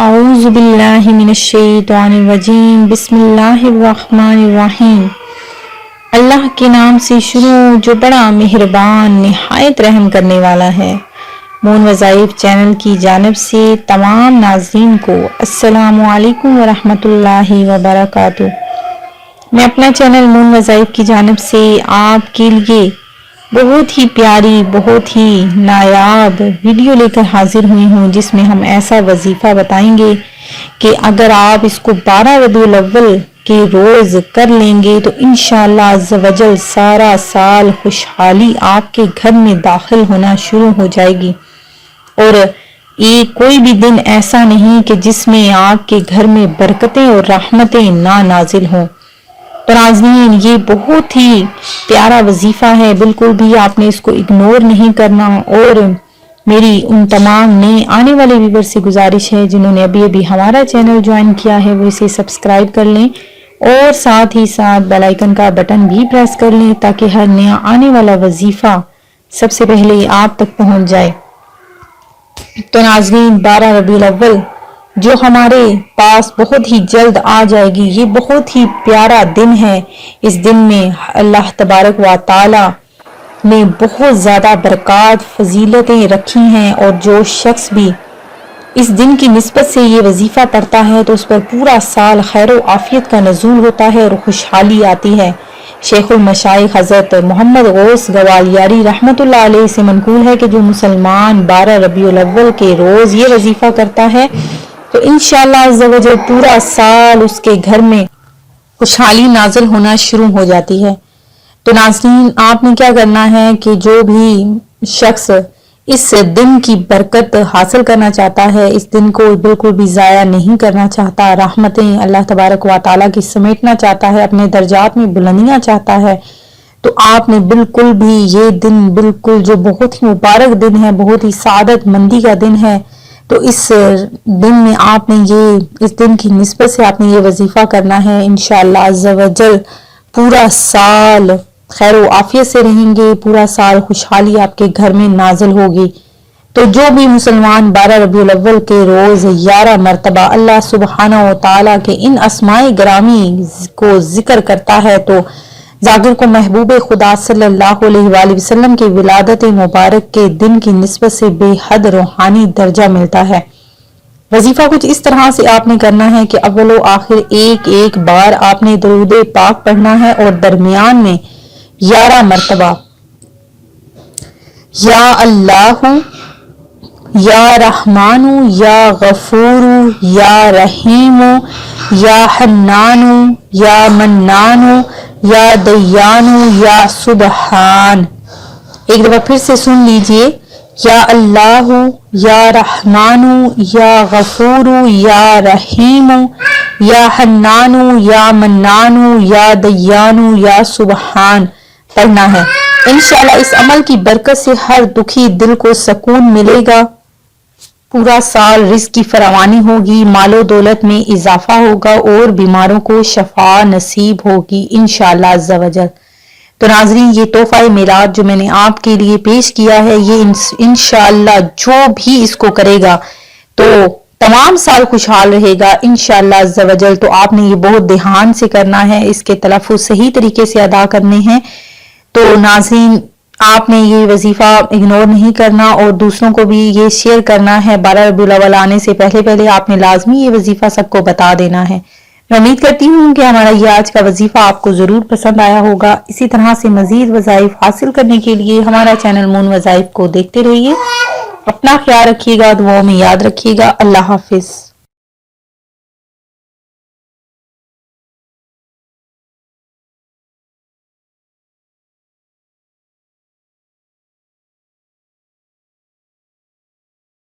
اعوذ باللہ من الشیطان الرجیم بسم اللہ الرحمن الرحیم۔ اللہ کے نام سے شروع جو بڑا مہربان نہایت رحم کرنے والا ہے۔ مون وظائف چینل کی جانب سے تمام ناظرین کو السلام علیکم ورحمۃ اللہ وبرکاتہ۔ میں اپنا چینل مون وظائف کی جانب سے آپ کے لیے بہت ہی پیاری بہت ہی نایاب ویڈیو لے کر حاضر ہوئی ہوں، جس میں ہم ایسا وظیفہ بتائیں گے کہ اگر آپ اس کو 12 ربیع الاول کے روز کر لیں گے تو انشاءاللہ عز و جل سارا سال خوشحالی آپ کے گھر میں داخل ہونا شروع ہو جائے گی، اور کوئی بھی دن ایسا نہیں کہ جس میں آپ کے گھر میں برکتیں اور رحمتیں نہ نازل ہوں۔ تو ناظرین، یہ بہت ہی پیارا وظیفہ ہے، بالکل بھی آپ نے اس کو اگنور نہیں کرنا، اور میری ان تمام نئے آنے والے ویور سے گزارش ہے جنہوں نے ابھی ابھی ہمارا چینل جوائن کیا ہے وہ اسے سبسکرائب کر لیں، اور ساتھ ہی ساتھ بیل آئیکن کا بٹن بھی پریس کر لیں تاکہ ہر نیا آنے والا وظیفہ سب سے پہلے آپ تک پہنچ جائے۔ تو ناظرین، 12 ربیع الاول جو ہمارے پاس بہت ہی جلد آ جائے گی، یہ بہت ہی پیارا دن ہے۔ اس دن میں اللہ تبارک و تعالی نے بہت زیادہ برکات فضیلتیں رکھی ہیں، اور جو شخص بھی اس دن کی نسبت سے یہ وظیفہ پڑھتا ہے تو اس پر پورا سال خیر و عافیت کا نزول ہوتا ہے اور خوشحالی آتی ہے۔ شیخ المشائخ حضرت محمد غوث گوالیاری رحمۃ اللہ علیہ سے منقول ہے کہ جو مسلمان 12 ربیع الاول کے روز یہ وظیفہ کرتا ہے تو انشاءاللہ عز و جل پورا سال اس کے گھر میں خوشحالی نازل ہونا شروع ہو جاتی ہے۔ تو ناظرین، آپ نے کیا کرنا ہے کہ جو بھی شخص اس دن کی برکت حاصل کرنا چاہتا ہے، اس دن کو بالکل بھی ضائع نہیں کرنا چاہتا، رحمتیں اللہ تبارک و تعالیٰ کی سمیٹنا چاہتا ہے، اپنے درجات میں بلندیاں چاہتا ہے، تو آپ نے بالکل بھی یہ دن بالکل جو بہت ہی مبارک دن ہے، بہت ہی سعادت مندی کا دن ہے، تو اس دن میں آپ نے اس دن کی نسبت سے آپ نے یہ وظیفہ کرنا ہے۔ انشاءاللہ عز و جل پورا سال خیر و عافیت سے رہیں گے، پورا سال خوشحالی آپ کے گھر میں نازل ہوگی۔ تو جو بھی مسلمان 12 ربیع الاول کے روز 11 مرتبہ اللہ سبحانہ و تعالیٰ کے ان اسماء گرامی کو ذکر کرتا ہے تو ذاکر کو محبوب خدا صلی اللہ علیہ وآلہ وسلم کے ولادت مبارک کے دن کی نسبت سے بے حد روحانی درجہ ملتا ہے۔ وظیفہ کچھ اس طرح سے آپ نے کرنا ہے کہ اول و آخر ایک بار آپ نے درود پاک پڑھنا ہے، اور درمیان میں 11 مرتبہ یا اللہ یا رحمان یا غفور یا رحیم یا حنان یا منان یا دیان یا سبحان۔ ایک دفعہ پھر سے سن لیجئے، یا اللہ یا رحمان یا غفور یا رحیم یا حنان یا منان یا دیان یا سبحان پڑھنا ہے۔ انشاءاللہ اس عمل کی برکت سے ہر دکھی دل کو سکون ملے گا، پورا سال رزق کی فراوانی ہوگی، مال و دولت میں اضافہ ہوگا، اور بیماروں کو شفا نصیب ہوگی انشاءاللہ عز و جل۔ تو ناظرین، یہ تحفہ میلاد جو میں نے آپ کے لیے پیش کیا ہے، یہ انشاءاللہ جو بھی اس کو کرے گا تو تمام سال خوشحال رہے گا انشاءاللہ عز و جل۔ تو آپ نے یہ بہت دھیان سے کرنا ہے، اس کے تلفظ صحیح طریقے سے ادا کرنے ہیں۔ تو ناظرین، آپ نے یہ وظیفہ اگنور نہیں کرنا، اور دوسروں کو بھی یہ شیئر کرنا ہے۔ 12 ربیع الاول آنے سے پہلے آپ نے لازمی یہ وظیفہ سب کو بتا دینا ہے۔ میں امید کرتی ہوں کہ ہمارا یہ آج کا وظیفہ آپ کو ضرور پسند آیا ہوگا۔ اسی طرح سے مزید وظائف حاصل کرنے کے لیے ہمارا چینل مون وظائف کو دیکھتے رہیے۔ اپنا خیال رکھیے گا، دعاؤں میں یاد رکھیے گا۔ اللہ حافظ۔